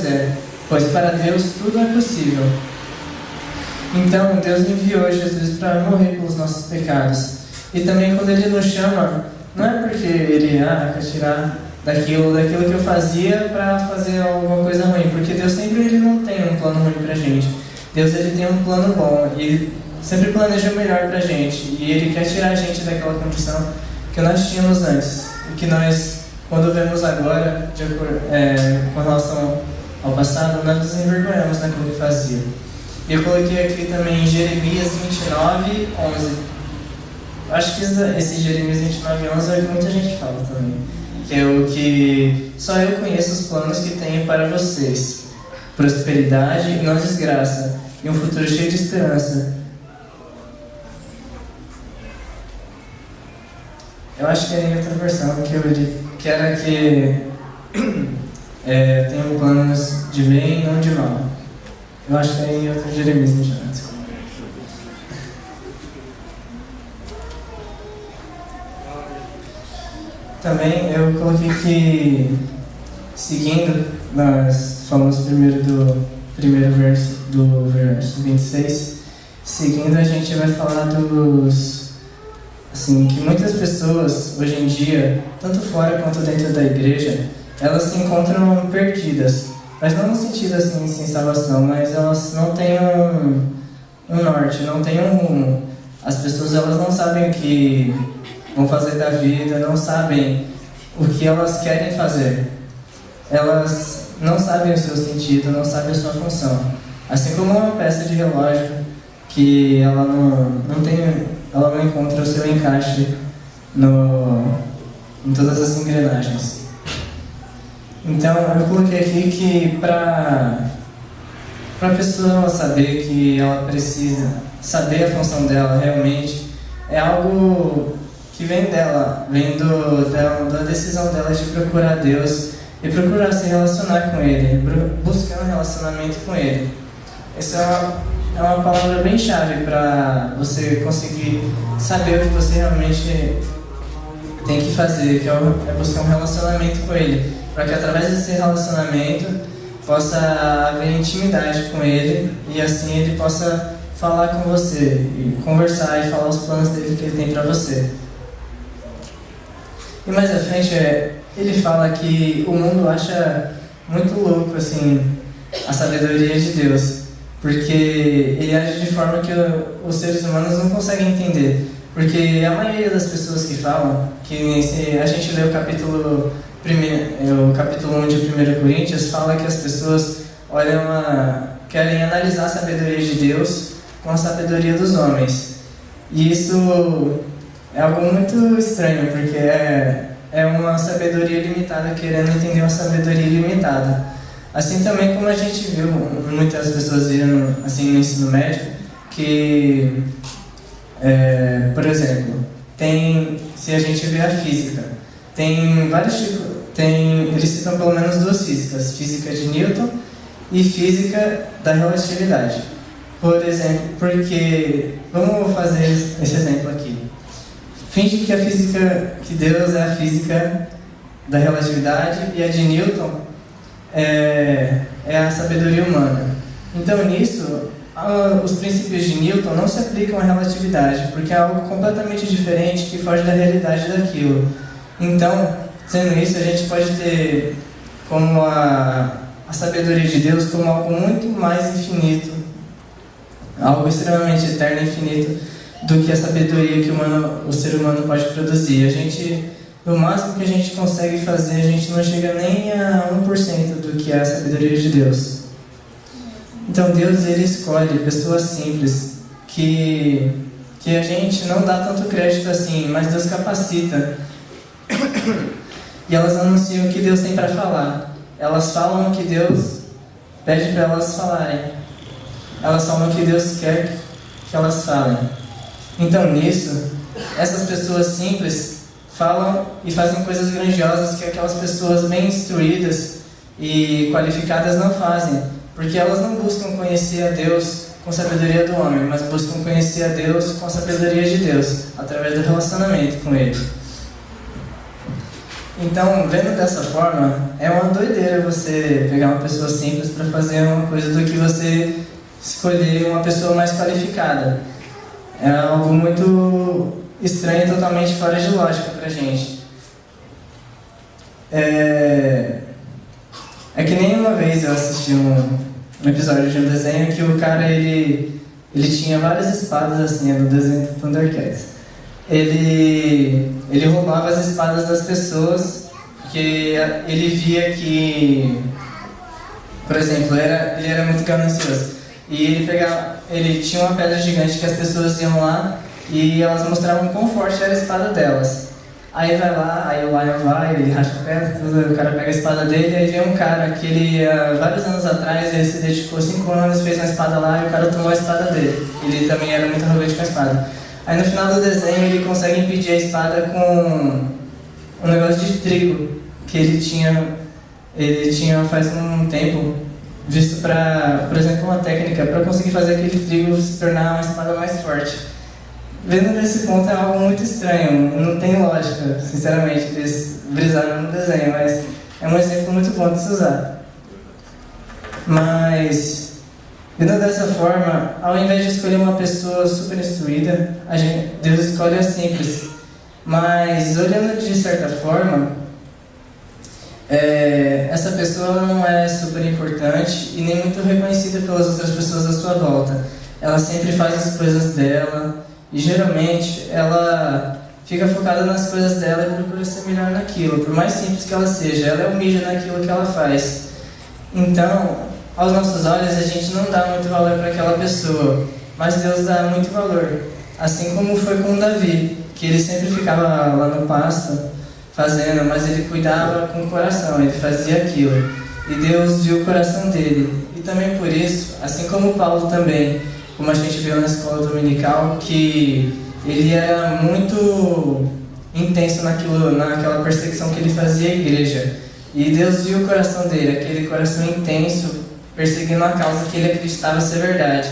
é, pois para Deus tudo é possível. Então Deus enviou Jesus para morrer pelos nossos pecados. E também quando Ele nos chama, não é porque Ele quer tirar daquilo que eu fazia para fazer alguma coisa ruim, porque Deus sempre não tem um plano ruim para a gente. Deus ele tem um plano bom, e Ele sempre planeja o melhor para a gente, e Ele quer tirar a gente daquela condição que nós tínhamos antes, e que nós, quando vemos agora, com relação ao passado, nós nos envergonhamos naquilo que fazia. E eu coloquei aqui também Jeremias 29, 11. Acho que esse Jeremias 29, 11 é o que muita gente fala também, que é o que só eu conheço os planos que tenho para vocês: prosperidade e não desgraça, e um futuro cheio de esperança. Eu acho que é em outra versão que eu li, que era que tenho planos de bem e não de mal. Eu acho que é em outro Jeremias 29. Também eu coloquei que, seguindo, nós falamos primeiro do primeiro verso, do verso 26, seguindo a gente vai falar assim, que muitas pessoas hoje em dia, tanto fora quanto dentro da igreja, elas se encontram perdidas, mas não no sentido assim, sem salvação, mas elas não têm um norte, não têm um rumo. As pessoas elas não sabem o que vão fazer da vida, não sabem o que elas querem fazer. Elas não sabem o seu sentido, não sabem a sua função. Assim como uma peça de relógio que ela não encontra o seu encaixe em todas as engrenagens. Então eu coloquei aqui que para a pessoa saber que ela precisa saber a função dela realmente, é algo que vem dela, vem da decisão dela de procurar Deus e procurar se relacionar com Ele, buscar um relacionamento com Ele. Essa é uma palavra bem chave para você conseguir saber o que você realmente tem que fazer, que é buscar um relacionamento com Ele, para que através desse relacionamento possa haver intimidade com Ele e assim Ele possa falar com você e conversar e falar os planos dele que Ele tem para você. E mais à frente, ele fala que o mundo acha muito louco assim, a sabedoria de Deus, porque ele age de forma que os seres humanos não conseguem entender. Porque a maioria das pessoas que falam, que se a gente lê o capítulo 1 de 1 Coríntios, fala que as pessoas querem analisar a sabedoria de Deus com a sabedoria dos homens. E isso é algo muito estranho, porque é uma sabedoria limitada querendo entender uma sabedoria ilimitada. Assim também como a gente viu, muitas pessoas viram assim, no ensino médio, que, por exemplo, se a gente vê a física, tem vários tipos, eles citam pelo menos duas físicas: física de Newton e física da relatividade. Por exemplo, porque, vamos fazer esse exemplo aqui. Finge que Deus é a física da relatividade e a de Newton é a sabedoria humana. Então, nisso, os princípios de Newton não se aplicam à relatividade, porque é algo completamente diferente que foge da realidade daquilo. Então, sendo isso, a gente pode ter como a sabedoria de Deus como algo muito mais infinito, algo extremamente eterno e infinito do que a sabedoria que o ser humano pode produzir. A gente, no máximo que a gente consegue fazer, a gente não chega nem a 1% do que é a sabedoria de Deus. Então Deus, ele escolhe pessoas simples que a gente não dá tanto crédito assim, mas Deus capacita. E elas anunciam o que Deus tem para falar. Elas falam o que Deus pede para elas falarem. Elas falam o que Deus quer que elas falem. Então nisso, essas pessoas simples falam e fazem coisas grandiosas que aquelas pessoas bem instruídas e qualificadas não fazem. Porque elas não buscam conhecer a Deus com a sabedoria do homem, mas buscam conhecer a Deus com a sabedoria de Deus, através do relacionamento com Ele. Então, vendo dessa forma, é uma doideira você pegar uma pessoa simples para fazer uma coisa do que você escolher uma pessoa mais qualificada. É algo muito estranho e totalmente fora de lógica pra gente. É que nem uma vez eu assisti um episódio de um desenho que o cara, ele tinha várias espadas assim, no desenho do Thundercats. Ele roubava as espadas das pessoas, porque ele via que, por exemplo, ele era muito ganancioso. E ele tinha uma pedra gigante que as pessoas iam lá e elas mostravam quão forte era a espada delas. Aí vai lá, aí o Lion vai, ele racha a pedra, tudo, o cara pega a espada dele, aí vem um cara que ele, vários anos atrás, ele se dedicou 5 anos, fez uma espada lá e o cara tomou a espada dele. Ele também era muito arrogante com a espada. Aí no final do desenho ele consegue impedir a espada com um negócio de trigo que ele tinha faz um tempo visto para, por exemplo, uma técnica para conseguir fazer aquele trigo se tornar uma espada mais forte. Vendo nesse ponto é algo muito estranho, não tem lógica, sinceramente, eles brisaram no desenho, mas é um exemplo muito bom de se usar. Mas, vendo dessa forma, ao invés de escolher uma pessoa super instruída, Deus escolhe a simples. Mas, olhando de certa forma, essa pessoa não é super importante e nem muito reconhecida pelas outras pessoas à sua volta. Ela sempre faz as coisas dela. E geralmente ela fica focada nas coisas dela e procura ser melhor naquilo, por mais simples que ela seja, ela é humilde naquilo que ela faz. Então, aos nossos olhos, a gente não dá muito valor para aquela pessoa, mas Deus dá muito valor. Assim como foi com Davi, que ele sempre ficava lá no pasto fazendo, mas ele cuidava com o coração, ele fazia aquilo. E Deus viu o coração dele. E também por isso, assim como Paulo também, como a gente viu na escola dominical, que ele era muito intenso naquela perseguição que ele fazia à igreja. E Deus viu o coração dele, aquele coração intenso, perseguindo a causa que ele acreditava ser verdade.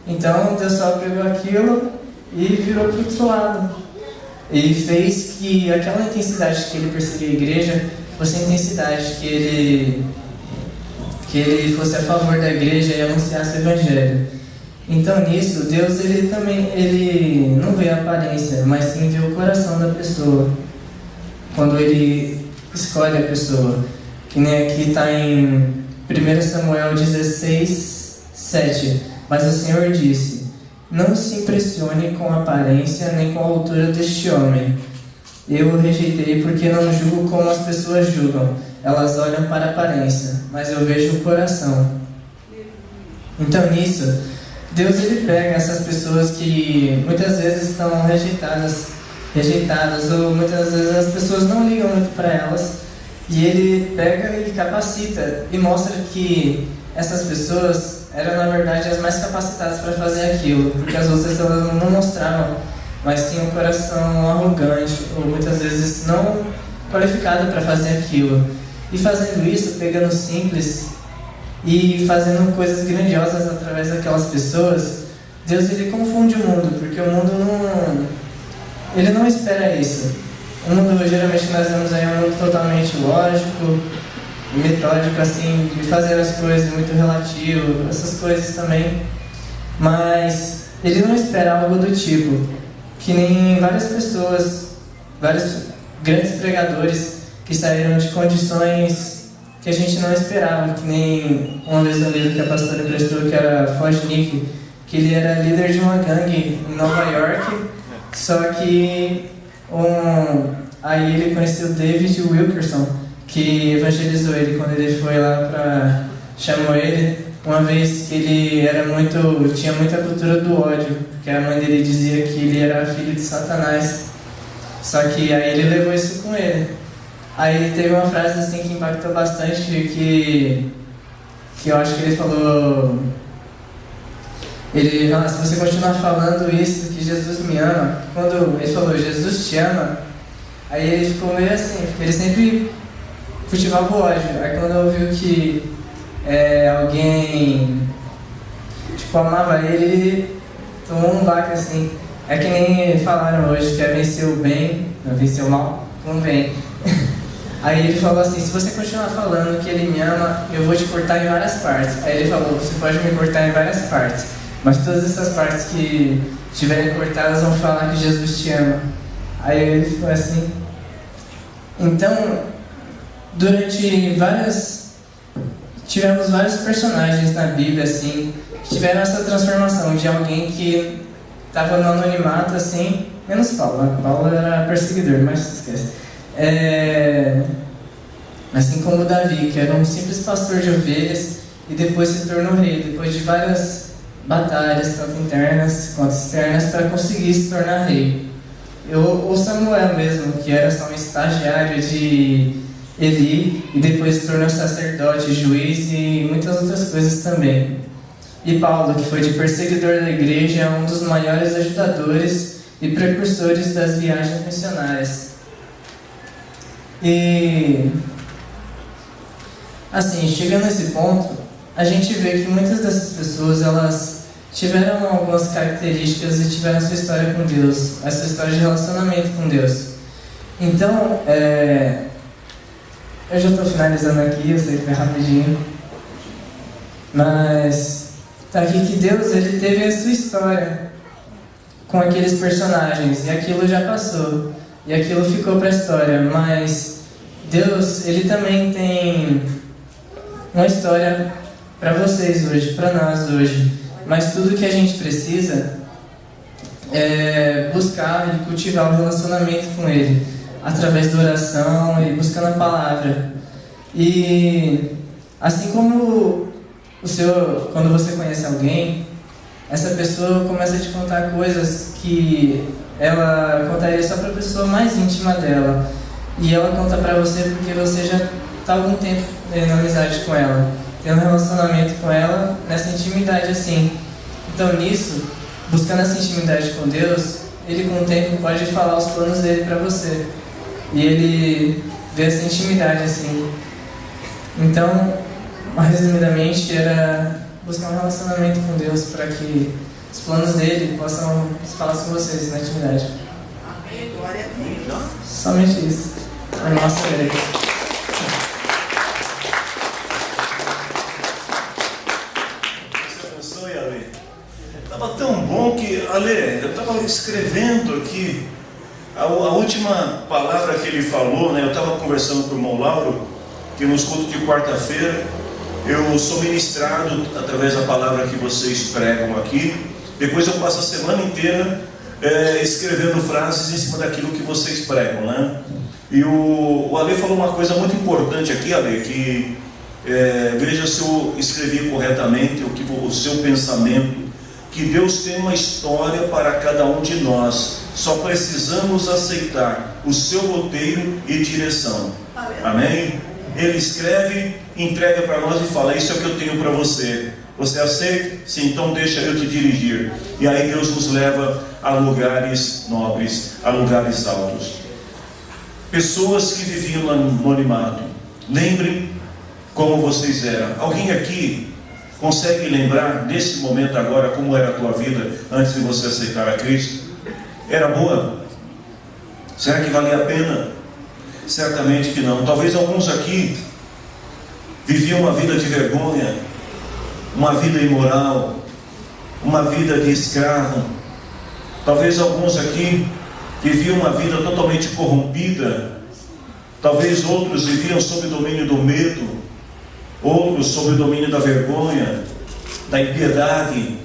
Então Deus só pegou aquilo e virou para o outro lado. Ele fez que aquela intensidade que ele perseguia a igreja fosse a intensidade que ele fosse a favor da igreja e anunciasse o evangelho. Então nisso, Deus ele não vê a aparência, mas sim vê o coração da pessoa, quando ele escolhe a pessoa. Que nem aqui está em 1 Samuel 16, 7. Mas o Senhor disse: não se impressione com a aparência nem com a altura deste homem. Eu o rejeitei porque não julgo como as pessoas julgam. Elas olham para a aparência, mas eu vejo o coração. Então nisso, Deus ele pega essas pessoas que muitas vezes estão rejeitadas, ou muitas vezes as pessoas não ligam muito para elas, e ele pega e capacita e mostra que essas pessoas eram na verdade as mais capacitadas para fazer aquilo, porque as outras elas não mostravam, mas tinham um coração arrogante ou muitas vezes não qualificado para fazer aquilo. E fazendo isso, pegando simples e fazendo coisas grandiosas através daquelas pessoas, Deus ele confunde o mundo, porque o mundo ele não espera isso. O mundo geralmente nós vemos aí um mundo totalmente lógico, metódico assim, de fazer as coisas muito relativo, essas coisas também. Mas ele não espera algo do tipo, que nem várias pessoas, vários grandes pregadores que saíram de condições que a gente não esperava, que nem uma vez no livro que a pastora prestou, que era Fojnik, que ele era líder de uma gangue em Nova York, só que aí ele conheceu David Wilkerson, que evangelizou ele quando ele foi lá chamou ele, uma vez que ele tinha muita cultura do ódio, porque a mãe dele dizia que ele era filho de Satanás, só que aí ele levou isso com ele. Aí teve uma frase assim que impactou bastante, que eu acho que ele falou, se você continuar falando isso, que Jesus me ama, quando ele falou, Jesus te ama, aí ele ficou meio assim, porque ele sempre cultivava o ódio. Aí quando ouviu que alguém amava ele tomou um baque assim. É que nem falaram hoje, que é vencer o bem, não vencer o mal, com o bem. Aí ele falou assim, se você continuar falando que ele me ama, eu vou te cortar em várias partes. Aí ele falou, você pode me cortar em várias partes, mas todas essas partes que estiverem cortadas vão falar que Jesus te ama. Aí ele ficou assim. Então, tivemos vários personagens na Bíblia, assim, que tiveram essa transformação de alguém que estava no anonimato, assim, menos Paulo, né? Paulo era perseguidor, mas esquece. Assim como Davi, que era um simples pastor de ovelhas e depois se tornou rei, depois de várias batalhas, tanto internas quanto externas, para conseguir se tornar rei. O Samuel mesmo, que era só um estagiário de Eli e depois se tornou sacerdote, juiz e muitas outras coisas também. E Paulo, que foi de perseguidor da igreja, um dos maiores ajudadores e precursores das viagens missionárias. E assim, chegando nesse ponto, a gente vê que muitas dessas pessoas, elas tiveram algumas características e tiveram sua história com Deus, essa história de relacionamento com Deus. Então, eu já estou finalizando aqui, eu sei que é rapidinho, mas está aqui que Deus, ele teve a sua história com aqueles personagens, e aquilo já passou, e aquilo ficou para a história, mas Deus, ele também tem uma história para vocês hoje, para nós hoje. Mas tudo que a gente precisa é buscar e cultivar o relacionamento com Ele, através da oração e buscando a palavra. E assim como quando você conhece alguém, essa pessoa começa a te contar coisas que ela contaria só para a pessoa mais íntima dela. E ela conta para você porque você já está há algum tempo na amizade com ela, tendo um relacionamento com ela, nessa intimidade assim. Então nisso, buscando essa intimidade com Deus, Ele com o tempo pode falar os planos dele para você. E Ele vê essa intimidade assim. Então, mais resumidamente, era buscar um relacionamento com Deus para que os planos dele possam falar com vocês na intimidade.
Amém, glória a Deus.
Somente isso. A nossa igreja.
Estava tão bom que, Ale, eu estava escrevendo aqui a última palavra que ele falou, né? Eu estava conversando com o irmão Lauro, que nos cultos de quarta-feira eu sou ministrado através da palavra que vocês pregam aqui. Depois eu passo a semana inteira escrevendo frases em cima daquilo que vocês pregam, né? E o Ale falou uma coisa muito importante aqui, Ale, que veja se eu escrevi corretamente o seu pensamento, que Deus tem uma história para cada um de nós, só precisamos aceitar o seu roteiro e direção. Amém? Ele escreve, entrega para nós e fala, isso é o que eu tenho para você. Você aceita? Sim, então deixa eu te dirigir. E aí Deus nos leva a lugares nobres, a lugares altos. Pessoas que viviam no anonimato. Lembrem como vocês eram. Alguém aqui consegue lembrar nesse momento agora como era a tua vida antes de você aceitar a Cristo? Era boa? Será que valia a pena? Certamente que não. Talvez alguns aqui viviam uma vida de vergonha, uma vida imoral, uma vida de escravo. Talvez alguns aqui viviam uma vida totalmente corrompida. Talvez outros viviam sob o domínio do medo, outros sob o domínio da vergonha, da impiedade.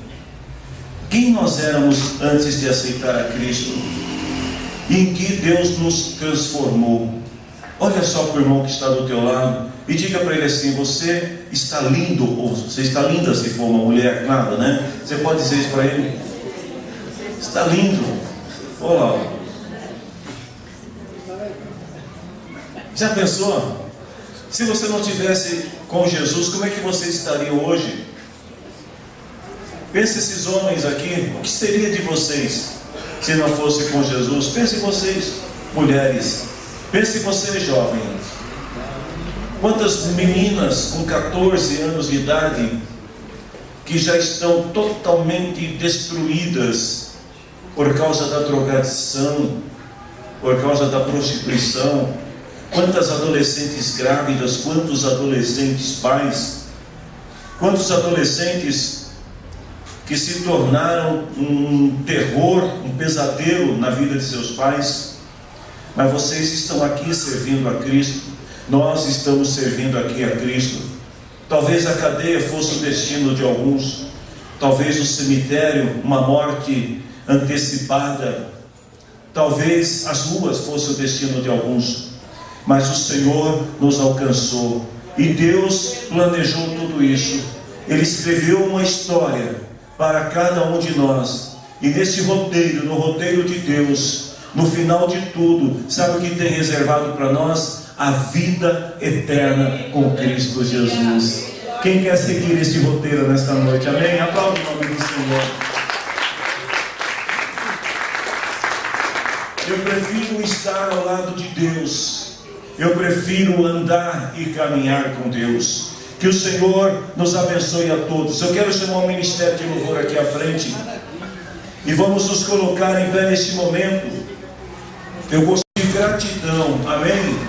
quem nós éramos antes de aceitar a Cristo, e em que Deus nos transformou. Olha só para o irmão que está do teu lado e diga para ele assim: você está lindo, ou você está linda se for uma mulher, nada, né? Você pode dizer isso para ele: está lindo. Olá. Já pensou? Se você não tivesse com Jesus, como é que você estaria hoje? Pense esses homens aqui, o que seria de vocês se não fosse com Jesus? Pense vocês, mulheres. Pense você, jovem. Quantas meninas com 14 anos de idade que já estão totalmente destruídas por causa da drogadição, por causa da prostituição. Quantas adolescentes grávidas, quantos adolescentes pais, quantos adolescentes que se tornaram um terror, um pesadelo na vida de seus pais. Mas vocês estão aqui servindo a Cristo, nós estamos servindo aqui a Cristo. Talvez a cadeia fosse o destino de alguns, talvez o cemitério, uma morte antecipada, talvez as ruas fosse o destino de alguns, mas o Senhor nos alcançou, e Deus planejou tudo isso. Ele escreveu uma história para cada um de nós, e nesse roteiro, no roteiro de Deus, no final de tudo, sabe o que tem reservado para nós? A vida eterna com Cristo Jesus. Quem quer seguir este roteiro nesta noite? Amém? Aplaude o nome do Senhor. Eu prefiro estar ao lado de Deus. Eu prefiro andar e caminhar com Deus. Que o Senhor nos abençoe a todos. Eu quero chamar o ministério de louvor aqui à frente, e vamos nos colocar em pé neste momento. Eu gosto de gratidão, amém?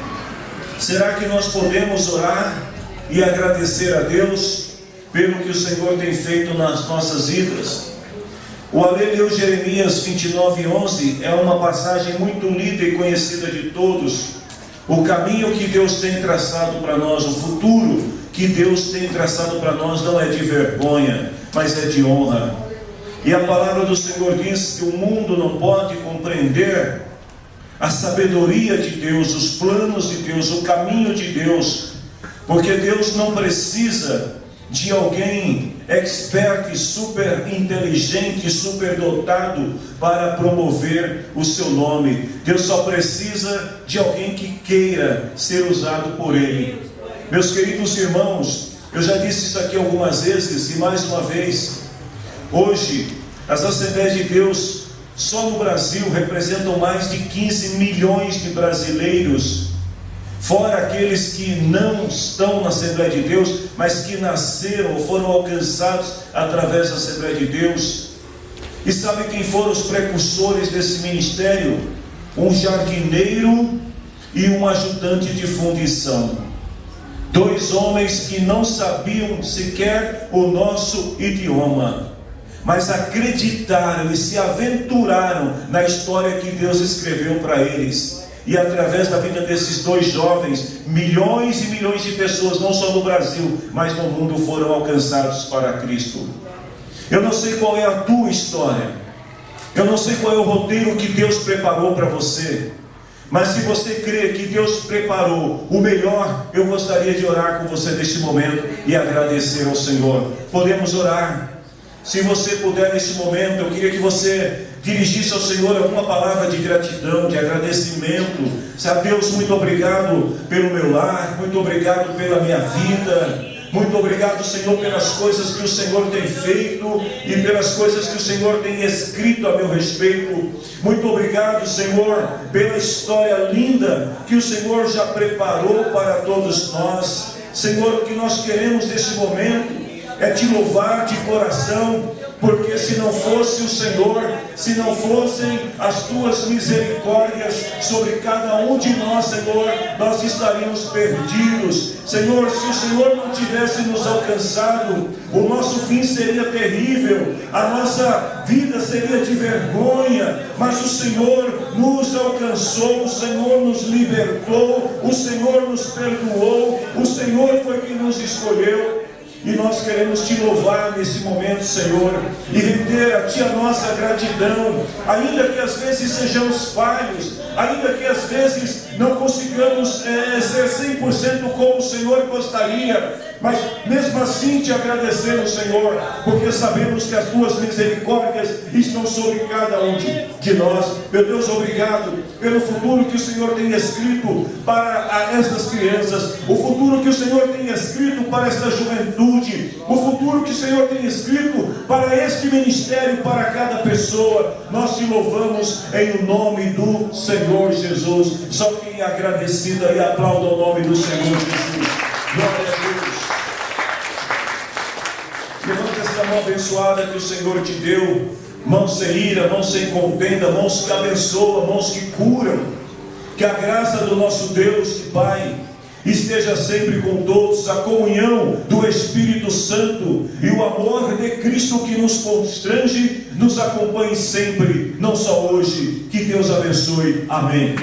Será que nós podemos orar e agradecer a Deus pelo que o Senhor tem feito nas nossas vidas? O Ale leu Jeremias 29:11, é uma passagem muito lida e conhecida de todos. O caminho que Deus tem traçado para nós, o futuro que Deus tem traçado para nós não é de vergonha, mas é de honra. E a palavra do Senhor diz que o mundo não pode compreender a sabedoria de Deus, os planos de Deus, o caminho de Deus, porque Deus não precisa de alguém expert, super inteligente, super dotado para promover o seu nome. Deus só precisa de alguém que queira ser usado por Ele. Meus queridos irmãos, eu já disse isso aqui algumas vezes, e mais uma vez, hoje as Assembleias de Deus só no Brasil representam mais de 15 milhões de brasileiros, fora aqueles que não estão na Assembleia de Deus, mas que nasceram ou foram alcançados através da Assembleia de Deus. E sabe quem foram os precursores desse ministério? Um jardineiro e um ajudante de fundição. Dois homens que não sabiam sequer o nosso idioma, mas acreditaram e se aventuraram na história que Deus escreveu para eles. E através da vida desses dois jovens, milhões e milhões de pessoas, não só no Brasil, mas no mundo, foram alcançados para Cristo. Eu não sei qual é a tua história, eu não sei qual é o roteiro que Deus preparou para você, mas se você crê que Deus preparou o melhor, eu gostaria de orar com você neste momento e agradecer ao Senhor. Podemos orar? Se você puder neste momento, eu queria que você dirigisse ao Senhor alguma palavra de gratidão, de agradecimento. Sabe, Deus, muito obrigado pelo meu lar, muito obrigado pela minha vida, muito obrigado, Senhor, pelas coisas que o Senhor tem feito e pelas coisas que o Senhor tem escrito a meu respeito. Muito obrigado, Senhor, pela história linda que o Senhor já preparou para todos nós. Senhor, o que nós queremos nesse momento é te louvar de coração, porque se não fosse o Senhor, se não fossem as tuas misericórdias sobre cada um de nós, Senhor, nós estaríamos perdidos. Senhor, se o Senhor não tivesse nos alcançado, o nosso fim seria terrível, a nossa vida seria de vergonha, mas o Senhor nos alcançou, o Senhor nos libertou, o Senhor nos perdoou, o Senhor foi quem nos escolheu. E nós queremos te louvar nesse momento, Senhor, e render a ti a nossa gratidão, ainda que às vezes sejamos falhos, ainda que às vezes não consigamos ser 100% como o Senhor gostaria, mas mesmo assim te agradecemos, Senhor, porque sabemos que as tuas misericórdias estão sobre cada um de nós. Meu Deus, obrigado pelo futuro que o Senhor tem escrito para estas crianças, o futuro que o Senhor tem escrito para esta juventude, o futuro que o Senhor tem escrito para este ministério, para cada pessoa. Nós te louvamos em nome do Senhor Jesus. Só quem é agradecida e aplauda o nome do Senhor Jesus. Glória a Deus. Levanta esta mão abençoada que o Senhor te deu, mãos sem ira, mãos sem contenda, mãos que abençoam, mãos que curam. Que a graça do nosso Deus e Pai esteja sempre com todos, a comunhão do Espírito Santo e o amor de Cristo que nos constrange, nos acompanhe sempre, não só hoje. Que Deus abençoe. Amém.